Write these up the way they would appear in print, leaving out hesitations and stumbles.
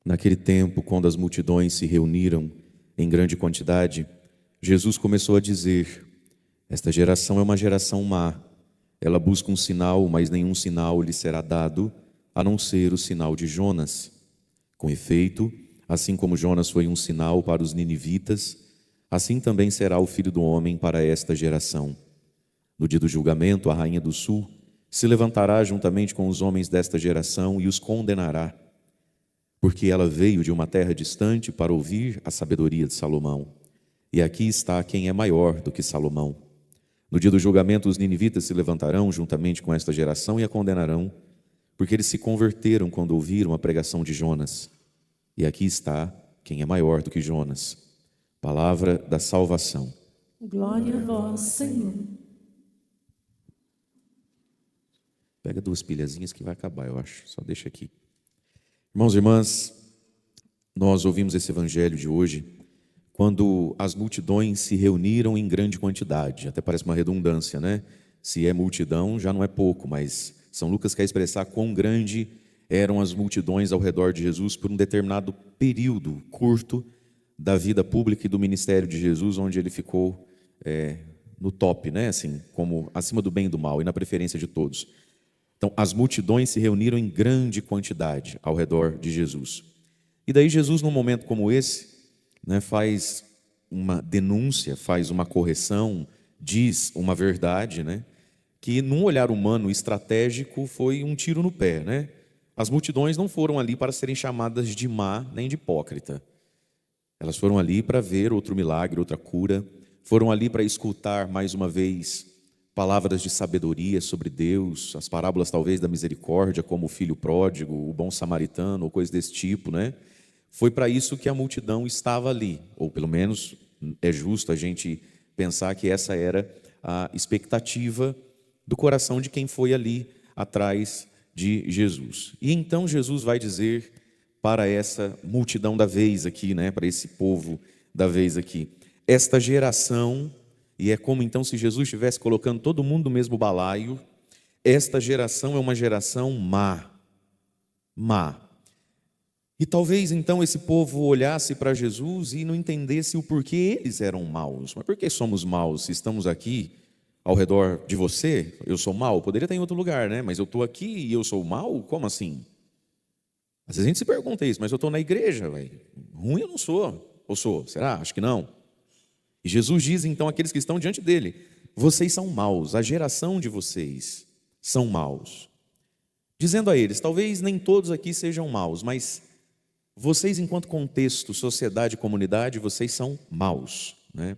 Naquele tempo, quando as multidões se reuniram em grande quantidade, Jesus começou a dizer: esta geração é uma geração má. Ela busca um sinal, mas nenhum sinal lhe será dado, a não ser o sinal de Jonas. Com efeito, assim como Jonas foi um sinal para os ninivitas, assim também será o Filho do Homem para esta geração. No dia do julgamento, a rainha do sul se levantará juntamente com os homens desta geração e os condenará, porque ela veio de uma terra distante para ouvir a sabedoria de Salomão. E aqui está quem é maior do que Salomão. No dia do julgamento, os ninivitas se levantarão juntamente com esta geração e a condenarão, porque eles se converteram quando ouviram a pregação de Jonas. E aqui está quem é maior do que Jonas. Palavra da salvação. Glória a vós, Senhor. Pega 2 pilhazinhas que vai acabar, eu acho. Só deixa aqui. Irmãos e irmãs, nós ouvimos esse evangelho de hoje quando as multidões se reuniram em grande quantidade. Até parece uma redundância, né? Se é multidão, já não é pouco, mas São Lucas quer expressar quão grande eram as multidões ao redor de Jesus por um determinado período curto da vida pública e do ministério de Jesus, onde ele ficou no top, né? Assim, como acima do bem e do mal e na preferência de todos. Então, as multidões se reuniram em grande quantidade ao redor de Jesus. E daí Jesus, num momento como esse, né, faz uma denúncia, faz uma correção, diz uma verdade, né, que num olhar humano estratégico foi um tiro no pé, né? As multidões não foram ali para serem chamadas de má nem de hipócrita. Elas foram ali para ver outro milagre, outra cura. Foram ali para escutar mais uma vez palavras de sabedoria sobre Deus, as parábolas talvez da misericórdia, como o filho pródigo, o bom samaritano, ou coisa desse tipo, né? Foi para isso que a multidão estava ali, ou pelo menos é justo a gente pensar que essa era a expectativa do coração de quem foi ali atrás de Jesus. E então Jesus vai dizer para essa multidão da vez aqui, né, para esse povo da vez aqui, esta geração, e é como então se Jesus estivesse colocando todo mundo no mesmo balaio, esta geração é uma geração má. E talvez então esse povo olhasse para Jesus e não entendesse o porquê eles eram maus. Mas por que somos maus se estamos aqui ao redor de você? Eu sou mau? Poderia estar em outro lugar, né? Mas eu estou aqui e eu sou mau? Como assim? Às vezes a gente se pergunta isso, mas eu estou na igreja, véio. Ruim eu não sou. Ou sou? Será? Acho que não. E Jesus diz então àqueles que estão diante dele: vocês são maus, a geração de vocês são maus. Dizendo a eles, talvez nem todos aqui sejam maus, mas vocês enquanto contexto, sociedade, comunidade, vocês são maus, né?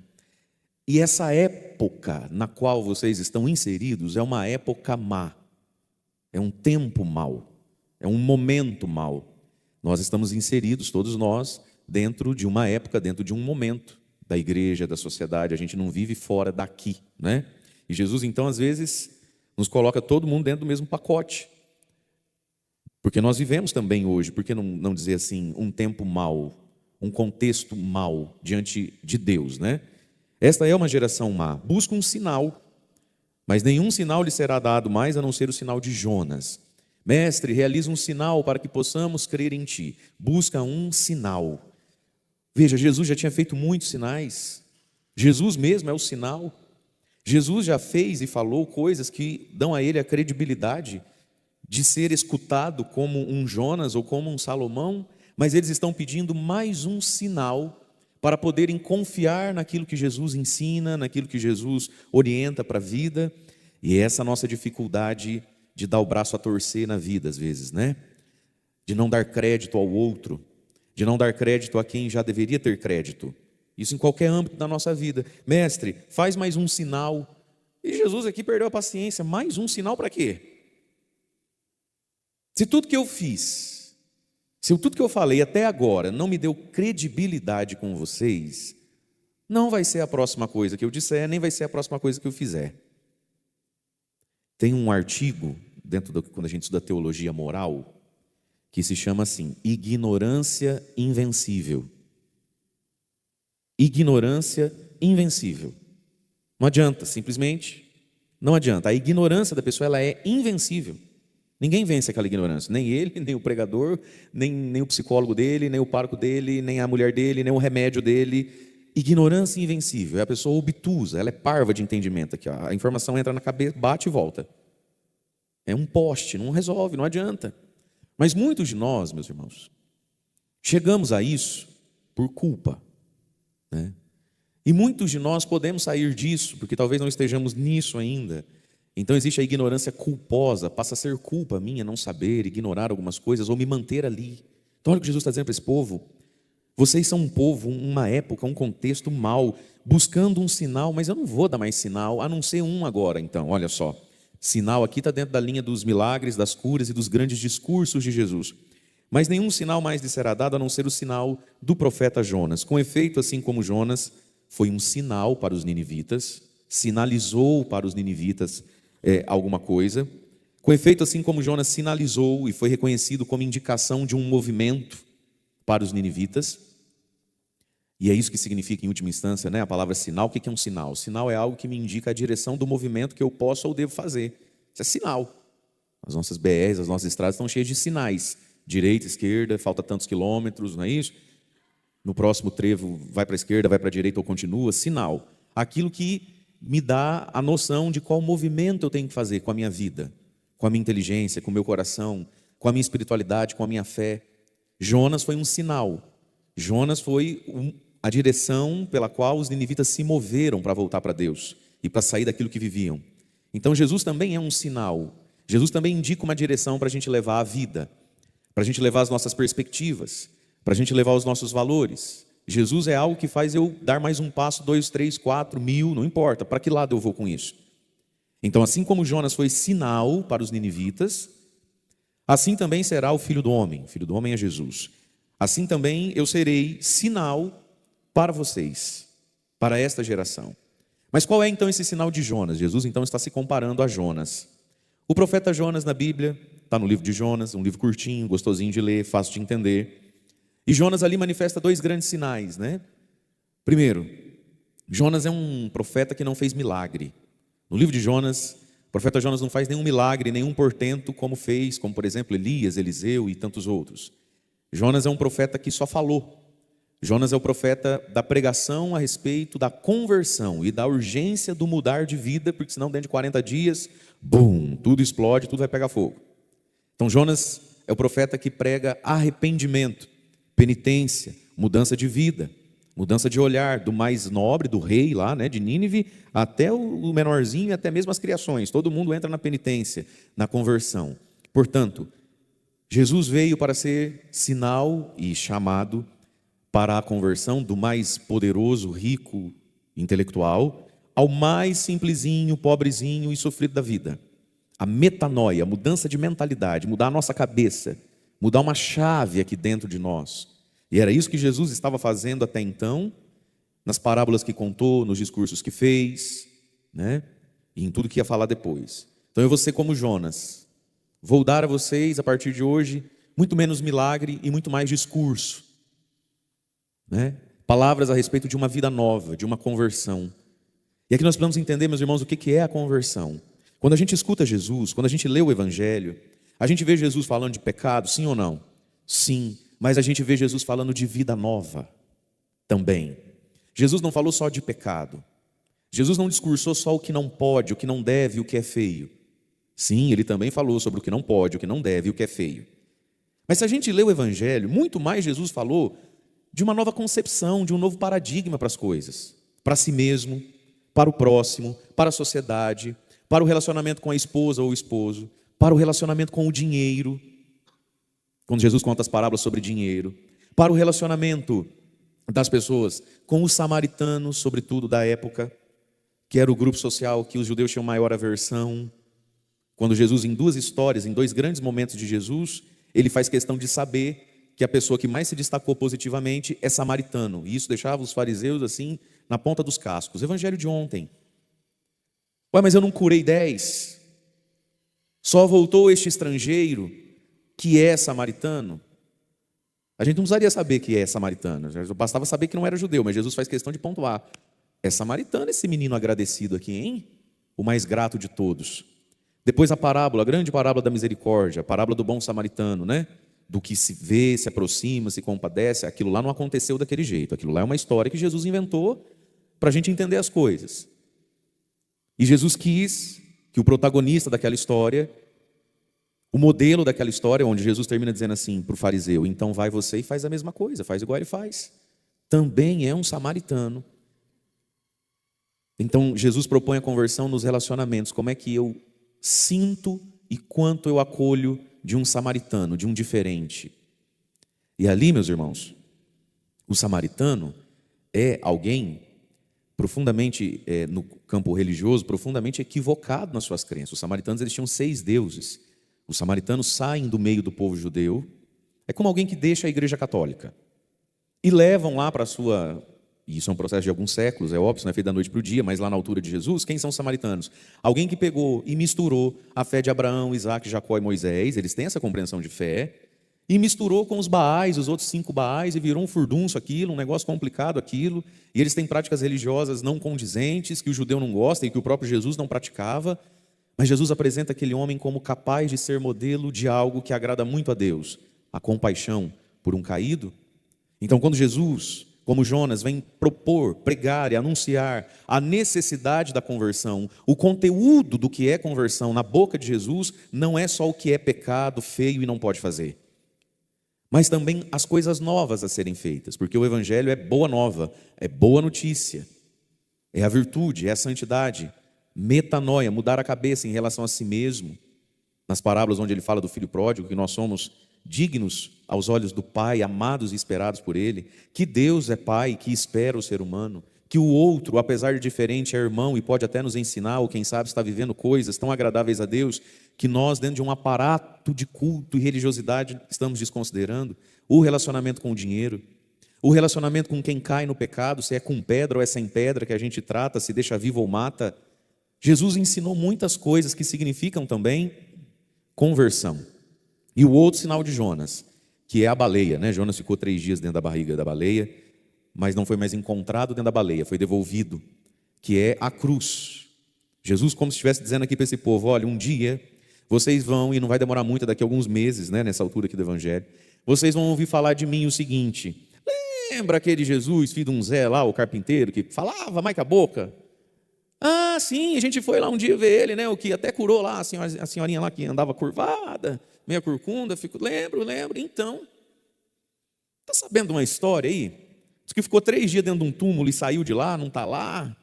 E essa época na qual vocês estão inseridos é uma época má, é um tempo mau, é um momento mau. Nós estamos inseridos, todos nós, dentro de uma época, dentro de um momento da igreja, da sociedade. A gente não vive fora daqui, né? E Jesus então às vezes nos coloca todo mundo dentro do mesmo pacote, porque nós vivemos também hoje, por que não dizer assim, um tempo mau, um contexto mau diante de Deus, né? Esta é uma geração má, busca um sinal, mas nenhum sinal lhe será dado mais a não ser o sinal de Jonas. Mestre, realiza um sinal para que possamos crer em ti. Busca um sinal. Veja, Jesus já tinha feito muitos sinais. Jesus mesmo é o sinal. Jesus já fez e falou coisas que dão a ele a credibilidade de ser escutado como um Jonas ou como um Salomão, mas eles estão pedindo mais um sinal para poderem confiar naquilo que Jesus ensina, naquilo que Jesus orienta para a vida. E essa é a nossa dificuldade de dar o braço a torcer na vida às vezes, né? De não dar crédito ao outro, de não dar crédito a quem já deveria ter crédito. Isso em qualquer âmbito da nossa vida. Mestre, faz mais um sinal. E Jesus aqui perdeu a paciência. Mais um sinal para quê? Se tudo que eu fiz, se tudo que eu falei até agora não me deu credibilidade com vocês, não vai ser a próxima coisa que eu disser, nem vai ser a próxima coisa que eu fizer. Tem um artigo, quando a gente estuda teologia moral, que se chama assim, ignorância invencível. Ignorância invencível. Não adianta, simplesmente não adianta. A ignorância da pessoa ela é invencível. Ninguém vence aquela ignorância, nem ele, nem o pregador, nem o psicólogo dele, nem o pároco dele, nem a mulher dele, nem o remédio dele. Ignorância invencível, é a pessoa obtusa, ela é parva de entendimento aqui, ó. A informação entra na cabeça, bate e volta. É um poste, não resolve, não adianta. Mas muitos de nós, meus irmãos, chegamos a isso por culpa, né? E muitos de nós podemos sair disso, porque talvez não estejamos nisso ainda. Então existe a ignorância culposa, passa a ser culpa minha não saber, ignorar algumas coisas ou me manter ali. Então olha o que Jesus está dizendo para esse povo. Vocês são um povo, uma época, um contexto mau, buscando um sinal, mas eu não vou dar mais sinal, a não ser um agora. Então, olha só, sinal aqui está dentro da linha dos milagres, das curas e dos grandes discursos de Jesus. Mas nenhum sinal mais lhe será dado a não ser o sinal do profeta Jonas. Com efeito, assim como Jonas foi um sinal para os ninivitas, sinalizou para os ninivitas alguma coisa. Com efeito, assim como Jonas sinalizou e foi reconhecido como indicação de um movimento para os ninivitas, e é isso que significa em última instância, né, a palavra sinal. O que é um sinal? Sinal é algo que me indica a direção do movimento que eu posso ou devo fazer. Isso é sinal. As nossas BRs, as nossas estradas estão cheias de sinais. Direita, esquerda, falta tantos quilômetros, não é isso? No próximo trevo vai para a esquerda, vai para a direita ou continua. Sinal. Aquilo que me dá a noção de qual movimento eu tenho que fazer com a minha vida, com a minha inteligência, com o meu coração, com a minha espiritualidade, com a minha fé. Jonas foi um sinal. Jonas foi a direção pela qual os ninivitas se moveram para voltar para Deus e para sair daquilo que viviam. Então Jesus também é um sinal. Jesus também indica uma direção para a gente levar a vida, para a gente levar as nossas perspectivas, para a gente levar os nossos valores. Jesus é algo que faz eu dar mais um passo, 2, 3, 4, 1000, não importa, para que lado eu vou com isso. Então, assim como Jonas foi sinal para os ninivitas, assim também será o Filho do Homem. O Filho do Homem é Jesus. Assim também eu serei sinal para vocês, para esta geração. Mas qual é então esse sinal de Jonas? Jesus então está se comparando a Jonas. O profeta Jonas na Bíblia, está no livro de Jonas, um livro curtinho, gostosinho de ler, fácil de entender. E Jonas ali manifesta 2 grandes sinais, né? Primeiro, Jonas é um profeta que não fez milagre. No livro de Jonas, o profeta Jonas não faz nenhum milagre, nenhum portento como fez, como por exemplo Elias, Eliseu e tantos outros. Jonas é um profeta que só falou. Jonas é o profeta da pregação a respeito da conversão e da urgência do mudar de vida, porque senão dentro de 40 dias, bum, tudo explode, tudo vai pegar fogo. Então Jonas é o profeta que prega arrependimento, penitência, mudança de vida, mudança de olhar, do mais nobre, do rei lá, né, de Nínive, até o menorzinho, até mesmo as criações. Todo mundo entra na penitência, na conversão. Portanto, Jesus veio para ser sinal e chamado para a conversão do mais poderoso, rico, intelectual, ao mais simplesinho, pobrezinho e sofrido da vida. A metanoia, a mudança de mentalidade, mudar a nossa cabeça, mudar uma chave aqui dentro de nós. E era isso que Jesus estava fazendo até então, nas parábolas que contou, nos discursos que fez, né? E em tudo que ia falar depois. Então eu vou ser como Jonas. Vou dar a vocês, a partir de hoje, muito menos milagre e muito mais discurso, né? Palavras a respeito de uma vida nova, de uma conversão. E aqui nós precisamos entender, meus irmãos, o que é a conversão. Quando a gente escuta Jesus, quando a gente lê o Evangelho, a gente vê Jesus falando de pecado, sim ou não? Sim, mas a gente vê Jesus falando de vida nova também. Jesus não falou só de pecado. Jesus não discursou só o que não pode, o que não deve, o que é feio. Sim, ele também falou sobre o que não pode, o que não deve e o que é feio. Mas se a gente lê o Evangelho, muito mais Jesus falou de uma nova concepção, de um novo paradigma para as coisas. Para si mesmo, para o próximo, para a sociedade, para o relacionamento com a esposa ou o esposo, para o relacionamento com o dinheiro, quando Jesus conta as parábolas sobre dinheiro, para o relacionamento das pessoas com os samaritanos, sobretudo da época, que era o grupo social que os judeus tinham maior aversão. Quando Jesus, em 2 histórias, em 2 grandes momentos de Jesus, ele faz questão de saber que a pessoa que mais se destacou positivamente é samaritano. E isso deixava os fariseus assim, na ponta dos cascos. Evangelho de ontem. Ué, mas eu não curei 10. Só voltou este estrangeiro que é samaritano. A gente não precisaria saber que é samaritano. Bastava saber que não era judeu, mas Jesus faz questão de pontuar. É samaritano esse menino agradecido aqui, hein? O mais grato de todos. Depois a parábola, a grande parábola da misericórdia, a parábola do bom samaritano, né? Do que se vê, se aproxima, se compadece. Aquilo lá não aconteceu daquele jeito. Aquilo lá é uma história que Jesus inventou para a gente entender as coisas. E Jesus quis que o protagonista daquela história, o modelo daquela história, onde Jesus termina dizendo assim para o fariseu: então vai você e faz a mesma coisa, faz igual ele faz. Também é um samaritano. Então Jesus propõe a conversão nos relacionamentos. Como é que eu sinto e quanto eu acolho de um samaritano, de um diferente? E ali, meus irmãos, o samaritano é alguém profundamente, no campo religioso, profundamente equivocado nas suas crenças. Os samaritanos, eles tinham 6 deuses. Os samaritanos saem do meio do povo judeu. É como alguém que deixa a igreja católica e levam lá para a sua... E isso é um processo de alguns séculos, é óbvio, não é feito da noite para o dia, mas lá na altura de Jesus, quem são os samaritanos? Alguém que pegou e misturou a fé de Abraão, Isaac, Jacó e Moisés, eles têm essa compreensão de fé, e misturou com os Baais, os outros 5 Baais, e virou um furdunço aquilo, um negócio complicado aquilo, e eles têm práticas religiosas não condizentes, que o judeu não gosta e que o próprio Jesus não praticava, mas Jesus apresenta aquele homem como capaz de ser modelo de algo que agrada muito a Deus, a compaixão por um caído. Então, quando Jesus, como Jonas, vem propor, pregar e anunciar a necessidade da conversão, o conteúdo do que é conversão na boca de Jesus não é só o que é pecado, feio e não pode fazer, mas também as coisas novas a serem feitas, porque o Evangelho é boa nova, é boa notícia, é a virtude, é a santidade, metanoia, mudar a cabeça em relação a si mesmo. Nas parábolas onde ele fala do filho pródigo, que nós somos dignos aos olhos do Pai, amados e esperados por Ele, que Deus é Pai, que espera o ser humano, que o outro, apesar de diferente, é irmão e pode até nos ensinar, ou quem sabe está vivendo coisas tão agradáveis a Deus, que nós, dentro de um aparato de culto e religiosidade, estamos desconsiderando. O relacionamento com o dinheiro, o relacionamento com quem cai no pecado, se é com pedra ou é sem pedra que a gente trata, se deixa vivo ou mata. Jesus ensinou muitas coisas que significam também conversão. E o outro sinal de Jonas, que é a baleia, né? Jonas ficou 3 dias dentro da barriga da baleia, mas não foi mais encontrado dentro da baleia, foi devolvido, que é a cruz. Jesus, como se estivesse dizendo aqui para esse povo: olha, um dia vocês vão, e não vai demorar muito, daqui a alguns meses, né, nessa altura aqui do Evangelho, vocês vão ouvir falar de mim o seguinte: lembra aquele Jesus, filho de um Zé lá, o carpinteiro, que falava mais com a boca? Ah, sim, a gente foi lá um dia ver ele, né? O que até curou lá, a senhorinha lá que andava curvada, meia corcunda, lembro. Então, está sabendo uma história aí? Diz que ficou 3 dias dentro de um túmulo e saiu de lá, não está lá.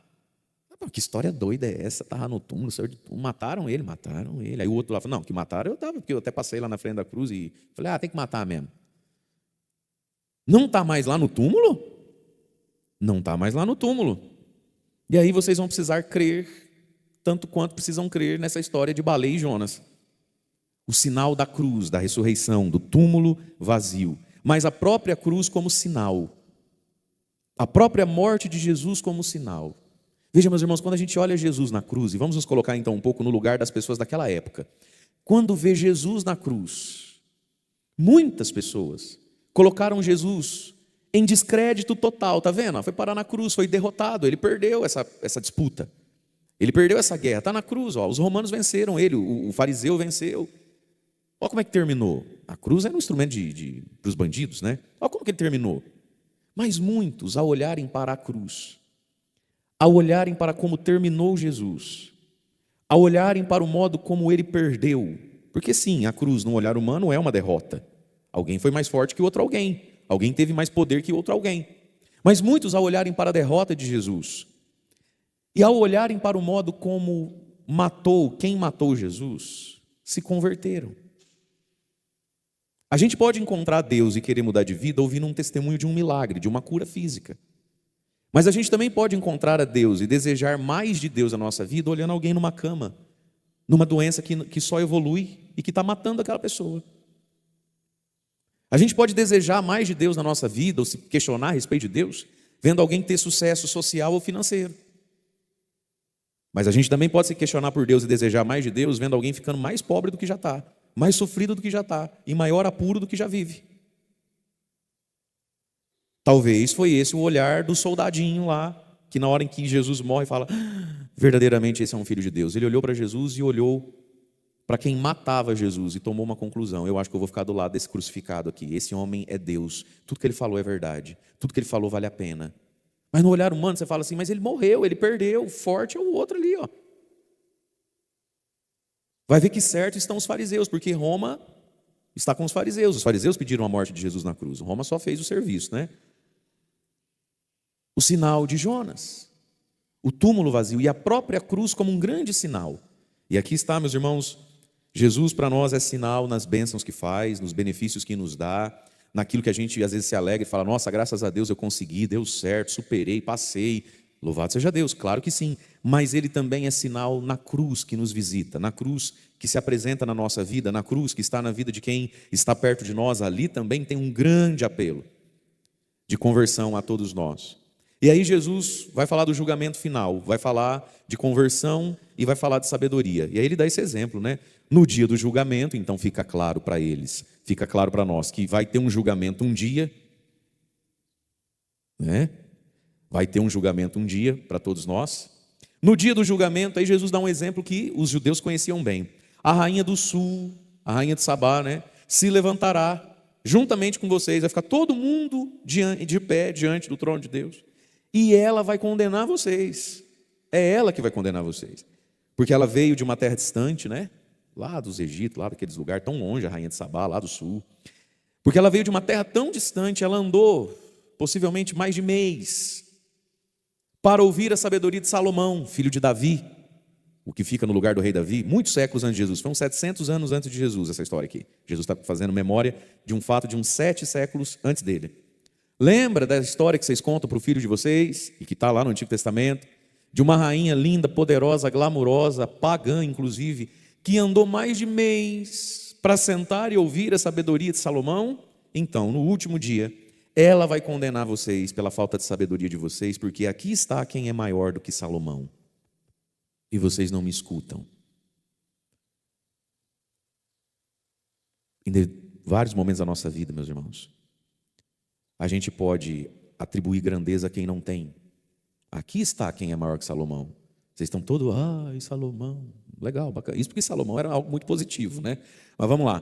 Que história doida é essa? Estava no túmulo, saiu de túmulo. Mataram ele. Aí o outro lá falou: não, que mataram eu estava, porque eu até passei lá na frente da cruz e falei: tem que matar mesmo. Não está mais lá no túmulo? Não está mais lá no túmulo. E aí vocês vão precisar crer, tanto quanto precisam crer nessa história de baleia e Jonas. O sinal da cruz, da ressurreição, do túmulo vazio. Mas a própria cruz como sinal. A própria morte de Jesus como sinal. Veja, meus irmãos, quando a gente olha Jesus na cruz, e vamos nos colocar então um pouco no lugar das pessoas daquela época. Quando vê Jesus na cruz, muitas pessoas colocaram Jesus em descrédito total, está vendo? Foi parar na cruz, foi derrotado, ele perdeu essa disputa. Ele perdeu essa guerra, está na cruz, os romanos venceram ele, o fariseu venceu. Olha como é que terminou. A cruz era um instrumento para os bandidos, né? Olha como que ele terminou. Mas muitos, ao olharem para a cruz, ao olharem para como terminou Jesus, ao olharem para o modo como ele perdeu, porque sim, a cruz no olhar humano é uma derrota. Alguém foi mais forte que outro alguém. Alguém teve mais poder que outro alguém. Mas muitos, ao olharem para a derrota de Jesus, e ao olharem para o modo como quem matou Jesus, se converteram. A gente pode encontrar Deus e querer mudar de vida ouvindo um testemunho de um milagre, de uma cura física. Mas a gente também pode encontrar a Deus e desejar mais de Deus na nossa vida olhando alguém numa cama, numa doença que só evolui e que está matando aquela pessoa. A gente pode desejar mais de Deus na nossa vida, ou se questionar a respeito de Deus, vendo alguém ter sucesso social ou financeiro. Mas a gente também pode se questionar por Deus e desejar mais de Deus, vendo alguém ficando mais pobre do que já está, mais sofrido do que já está, em maior apuro do que já vive. Talvez foi esse o olhar do soldadinho lá, que na hora em que Jesus morre fala: verdadeiramente esse é um filho de Deus. Ele olhou para Jesus e olhou para quem matava Jesus e tomou uma conclusão: eu acho que eu vou ficar do lado desse crucificado aqui. Esse homem é Deus. Tudo que ele falou é verdade. Tudo que ele falou vale a pena. Mas no olhar humano você fala assim: mas ele morreu, ele perdeu. O forte é o outro ali, ó. Vai ver que certo estão os fariseus, porque Roma está com os fariseus. Os fariseus pediram a morte de Jesus na cruz. Roma só fez o serviço, né? O sinal de Jonas, o túmulo vazio e a própria cruz como um grande sinal. E aqui está, meus irmãos, Jesus para nós é sinal nas bênçãos que faz, nos benefícios que nos dá, naquilo que a gente às vezes se alegra e fala: nossa, graças a Deus eu consegui, deu certo, superei, passei. Louvado seja Deus, claro que sim. Mas ele também é sinal na cruz que nos visita, na cruz que se apresenta na nossa vida, na cruz que está na vida de quem está perto de nós. Ali também tem um grande apelo de conversão a todos nós. E aí Jesus vai falar do julgamento final, vai falar de conversão e vai falar de sabedoria. E aí ele dá esse exemplo, né? No dia do julgamento, então fica claro para eles, fica claro para nós que vai ter um julgamento um dia, né? Vai ter um julgamento um dia para todos nós. No dia do julgamento, aí Jesus dá um exemplo que os judeus conheciam bem. A rainha do sul, a rainha de Sabá, né, se levantará juntamente com vocês, vai ficar todo mundo de pé diante do trono de Deus. E ela vai condenar vocês. É ela que vai condenar vocês. Porque ela veio de uma terra distante, né? Lá dos Egito, lá daqueles lugares tão longe, a rainha de Sabá, lá do sul. Porque ela veio de uma terra tão distante, ela andou possivelmente mais de mês para ouvir a sabedoria de Salomão, filho de Davi, o que fica no lugar do rei Davi, muitos séculos antes de Jesus. Foi uns 700 anos antes de Jesus essa história aqui. Jesus está fazendo memória de um fato de uns 7 séculos antes dele. Lembra da história que vocês contam para o filho de vocês, e que está lá no Antigo Testamento, de uma rainha linda, poderosa, glamurosa, pagã inclusive, que andou mais de mês para sentar e ouvir a sabedoria de Salomão? Então, no último dia, ela vai condenar vocês pela falta de sabedoria de vocês, porque aqui está quem é maior do que Salomão. E vocês não me escutam. Em vários momentos da nossa vida, meus irmãos, a gente pode atribuir grandeza a quem não tem. Aqui está quem é maior que Salomão. Vocês estão todos: ai, Salomão, legal, bacana. Isso porque Salomão era algo muito positivo, né? Mas vamos lá.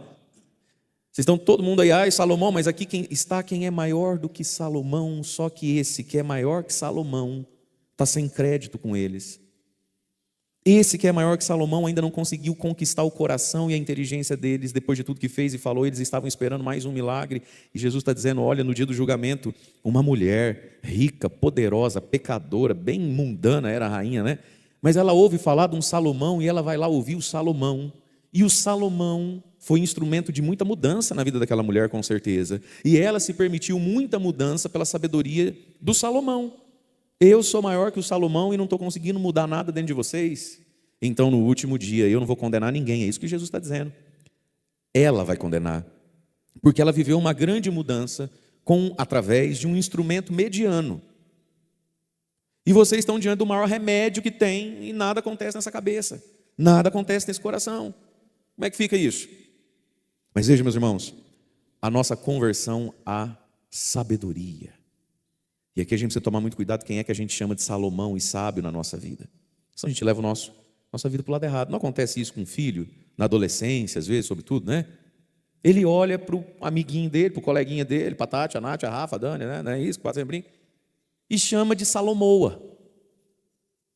Vocês estão todo mundo aí: ai, Salomão, mas aqui está quem é maior do que Salomão, só que esse que é maior que Salomão está sem crédito com eles. Esse que é maior que Salomão ainda não conseguiu conquistar o coração e a inteligência deles, depois de tudo que fez e falou. Eles estavam esperando mais um milagre, e Jesus está dizendo: olha, no dia do julgamento, uma mulher rica, poderosa, pecadora, bem mundana, era a rainha, né? Mas ela ouve falar de um Salomão, e ela vai lá ouvir o Salomão, e o Salomão foi instrumento de muita mudança na vida daquela mulher, com certeza, e ela se permitiu muita mudança pela sabedoria do Salomão. Eu sou maior que o Salomão e não estou conseguindo mudar nada dentro de vocês. Então no último dia eu não vou condenar ninguém. É isso que Jesus está dizendo. Ela vai condenar, porque ela viveu uma grande mudança através de um instrumento mediano. E vocês estão diante do maior remédio que tem, e nada acontece nessa cabeça, nada acontece nesse coração. Como é que fica isso? Mas veja, meus irmãos, a nossa conversão à sabedoria. E aqui a gente precisa tomar muito cuidado quem é que a gente chama de Salomão e sábio na nossa vida. Senão a gente leva nossa vida para o lado errado. Não acontece isso com um filho, na adolescência, às vezes, sobretudo, né? Ele olha para o amiguinho dele, para o coleguinha dele, para a Tati, a Nath, a Rafa, a Dani, né? Não é isso, quase brinca, e chama de Salomoa.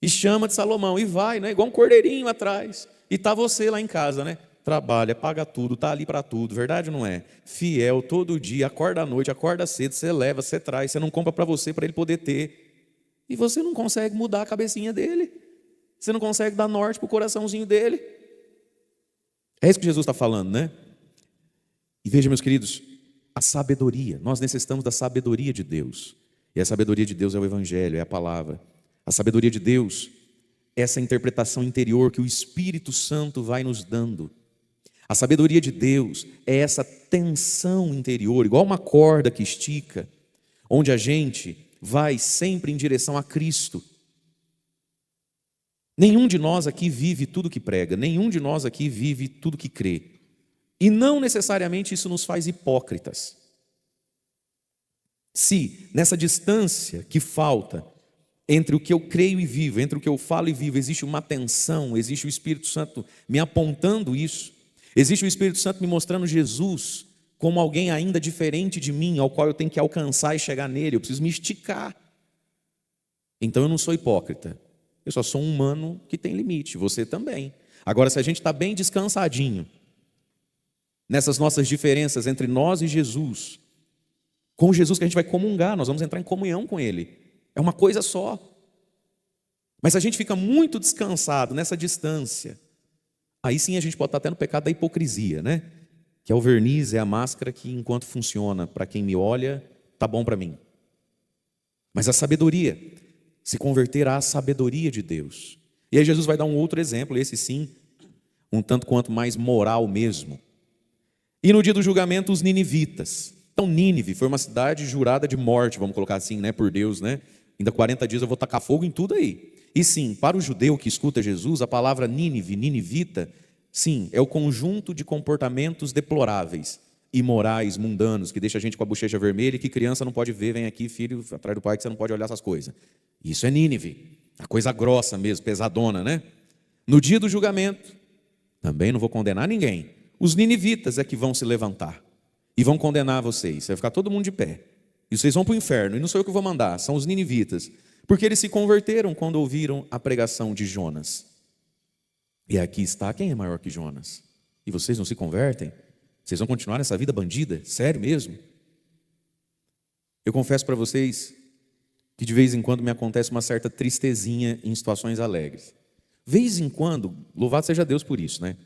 E chama de Salomão, e vai, né? Igual um cordeirinho atrás. E está você lá em casa, né? Trabalha, paga tudo, está ali para tudo, verdade ou não é? Fiel todo dia, acorda à noite, acorda cedo, você leva, você traz, você não compra para você, para ele poder ter. E você não consegue mudar a cabecinha dele. Você não consegue dar norte para o coraçãozinho dele. É isso que Jesus está falando, né? E veja, meus queridos, a sabedoria, nós necessitamos da sabedoria de Deus. E a sabedoria de Deus é o Evangelho, é a palavra. A sabedoria de Deus é essa interpretação interior que o Espírito Santo vai nos dando. A sabedoria de Deus é essa tensão interior, igual uma corda que estica, onde a gente vai sempre em direção a Cristo. Nenhum de nós aqui vive tudo que prega, nenhum de nós aqui vive tudo que crê. E não necessariamente isso nos faz hipócritas. Se nessa distância que falta entre o que eu creio e vivo, entre o que eu falo e vivo, existe uma tensão, existe o Espírito Santo me apontando isso, existe o Espírito Santo me mostrando Jesus como alguém ainda diferente de mim, ao qual eu tenho que alcançar e chegar nele, eu preciso me esticar. Então eu não sou hipócrita, eu só sou um humano que tem limite, você também. Agora, se a gente está bem descansadinho, nessas nossas diferenças entre nós e Jesus, com Jesus que a gente vai comungar, nós vamos entrar em comunhão com Ele, é uma coisa só. Mas se a gente fica muito descansado nessa distância, aí sim a gente pode estar até no pecado da hipocrisia, né? Que é o verniz, é a máscara que enquanto funciona, para quem me olha, tá bom para mim. Mas a sabedoria, se converter à sabedoria de Deus. E aí Jesus vai dar um outro exemplo, esse sim, um tanto quanto mais moral mesmo. E no dia do julgamento, os ninivitas. Então Nínive foi uma cidade jurada de morte, vamos colocar assim, né, por Deus, né? Ainda 40 dias eu vou tacar fogo em tudo aí. E sim, para o judeu que escuta Jesus, a palavra Nínive, ninivita, sim, é o conjunto de comportamentos deploráveis, imorais, mundanos, que deixa a gente com a bochecha vermelha e que criança não pode ver, vem aqui, filho, atrás do pai, que você não pode olhar essas coisas. Isso é Nínive, a coisa grossa mesmo, pesadona, né? No dia do julgamento, também não vou condenar ninguém, os ninivitas é que vão se levantar e vão condenar vocês, vai ficar todo mundo de pé, e vocês vão para o inferno, e não sou eu que vou mandar, são os ninivitas, porque eles se converteram quando ouviram a pregação de Jonas. E aqui está, quem é maior que Jonas? E vocês não se convertem? Vocês vão continuar nessa vida bandida? Sério mesmo? Eu confesso para vocês que de vez em quando me acontece uma certa tristezinha em situações alegres. Vez em quando, louvado seja Deus por isso, né?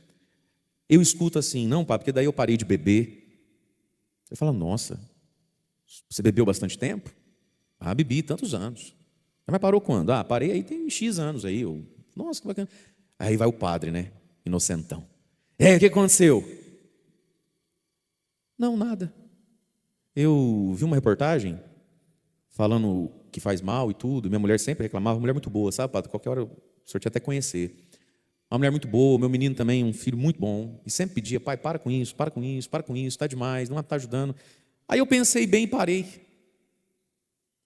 Eu escuto assim, não, pá, porque daí eu parei de beber. Você fala, nossa, você bebeu bastante tempo? Ah, bebi tantos anos. Mas parou quando? Ah, parei aí tem X anos aí. Nossa, que bacana. Aí vai o padre, né? Inocentão. O que aconteceu? Não, nada. Eu vi uma reportagem falando que faz mal e tudo. Minha mulher sempre reclamava, uma mulher muito boa, sabe, padre? Qualquer hora o senhor tinha até conhecer. Uma mulher muito boa, meu menino também, um filho muito bom. E sempre pedia, pai, para com isso, para com isso, para com isso, está demais, não está ajudando. Aí eu pensei bem e parei.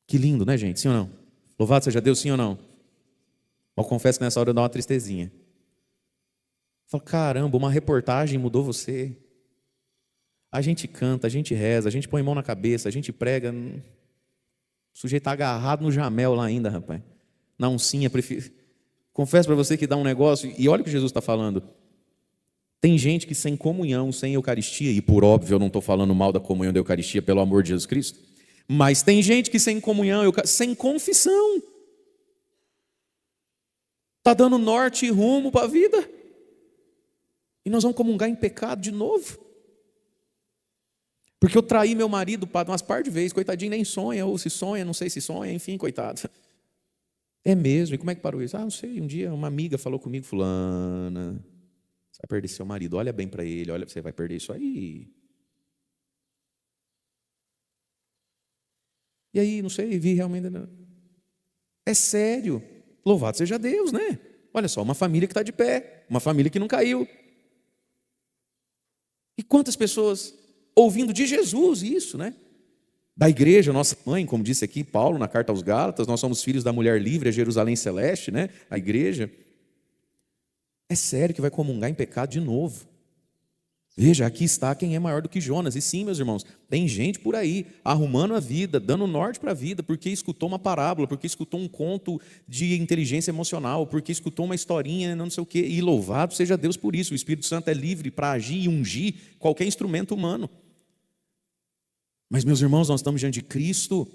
Que lindo, né, gente? Sim ou não? Louvado seja Deus, sim ou não? Eu confesso que nessa hora eu dou uma tristezinha. Falo, caramba, uma reportagem mudou você. A gente canta, a gente reza, a gente põe mão na cabeça, a gente prega. O sujeito está agarrado no jamel lá ainda, rapaz. Na oncinha, prefiro. Confesso para você que dá um negócio, e olha o que Jesus está falando. Tem gente que sem comunhão, sem Eucaristia, e por óbvio eu não estou falando mal da comunhão da Eucaristia, pelo amor de Jesus Cristo, mas tem gente que sem comunhão, sem confissão, está dando norte e rumo para a vida. E nós vamos comungar em pecado de novo. Porque eu traí meu marido, padre, umas par de vezes, coitadinho, nem sonha, ou se sonha, não sei se sonha, enfim, coitado. É mesmo, e como é que parou isso? Ah, não sei, um dia uma amiga falou comigo, fulana, você vai perder seu marido, olha bem para ele, olha, você vai perder isso aí. E aí, não sei, vi realmente. É sério, louvado seja Deus, né? Olha só, uma família que está de pé, uma família que não caiu. E quantas pessoas ouvindo de Jesus isso, né? Da igreja, nossa mãe, como disse aqui Paulo na carta aos Gálatas, nós somos filhos da mulher livre, a Jerusalém celeste, né? A igreja. É sério que vai comungar em pecado de novo. Veja, aqui está quem é maior do que Jonas. E sim, meus irmãos, tem gente por aí arrumando a vida, dando norte para a vida, porque escutou uma parábola, porque escutou um conto de inteligência emocional, porque escutou uma historinha, não sei o quê. E louvado seja Deus por isso. O Espírito Santo é livre para agir e ungir qualquer instrumento humano. Mas, meus irmãos, nós estamos diante de Cristo.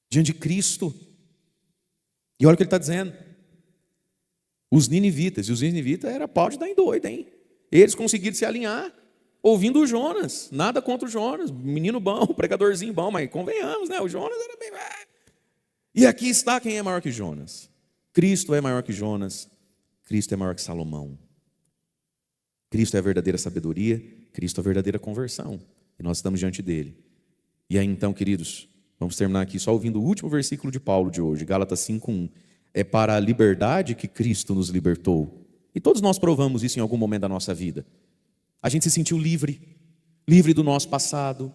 Diante de Cristo. E olha o que ele está dizendo. Os ninivitas. E os ninivitas era pau de dar em doido, hein? Eles conseguiram se alinhar ouvindo o Jonas. Nada contra o Jonas. Menino bom, pregadorzinho bom, mas convenhamos, né? O Jonas era bem... E aqui está quem é maior que Jonas. Cristo é maior que Jonas. Cristo é maior que Salomão. Cristo é a verdadeira sabedoria. Cristo é a verdadeira conversão. E nós estamos diante dele. E aí então, queridos, vamos terminar aqui só ouvindo o último versículo de Paulo de hoje, Gálatas 5:1. É para a liberdade que Cristo nos libertou. E todos nós provamos isso em algum momento da nossa vida. A gente se sentiu livre, livre do nosso passado,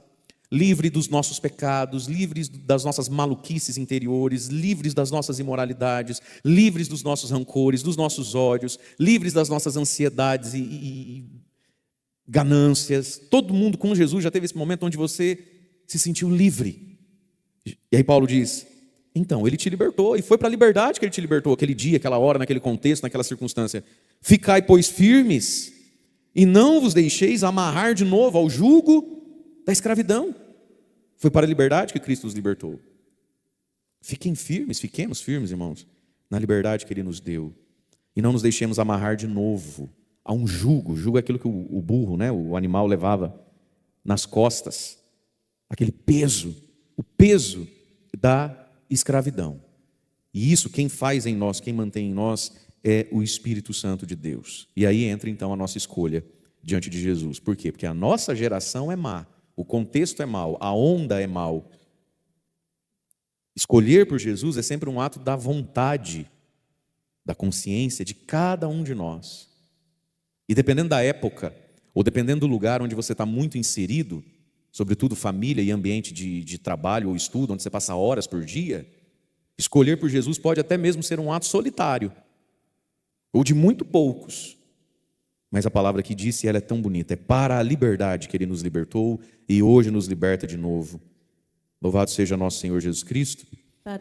livre dos nossos pecados, livres das nossas maluquices interiores, livres das nossas imoralidades, livres dos nossos rancores, dos nossos ódios, livres das nossas ansiedades e ganâncias. Todo mundo com Jesus já teve esse momento onde você se sentiu livre. E aí Paulo diz, então, ele te libertou, e foi para a liberdade que ele te libertou, aquele dia, aquela hora, naquele contexto, naquela circunstância. Ficai, pois, firmes, e não vos deixeis amarrar de novo ao jugo da escravidão. Foi para a liberdade que Cristo nos libertou. Fiquem firmes, fiquemos firmes, irmãos, na liberdade que Ele nos deu. E não nos deixemos amarrar de novo a um jugo. Jugo é aquilo que o burro, né, o animal levava nas costas. Aquele peso, o peso da escravidão. E isso quem faz em nós, quem mantém em nós é o Espírito Santo de Deus. E aí entra então a nossa escolha diante de Jesus. Por quê? Porque a nossa geração é má, o contexto é mau, a onda é mau. Escolher por Jesus é sempre um ato da vontade, da consciência de cada um de nós. E dependendo da época, ou dependendo do lugar onde você está muito inserido, sobretudo família e ambiente de trabalho ou estudo, onde você passa horas por dia, escolher por Jesus pode até mesmo ser um ato solitário, ou de muito poucos. Mas a palavra que disse, ela é tão bonita, é para a liberdade que Ele nos libertou e hoje nos liberta de novo. Louvado seja nosso Senhor Jesus Cristo,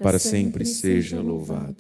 para sempre seja louvado.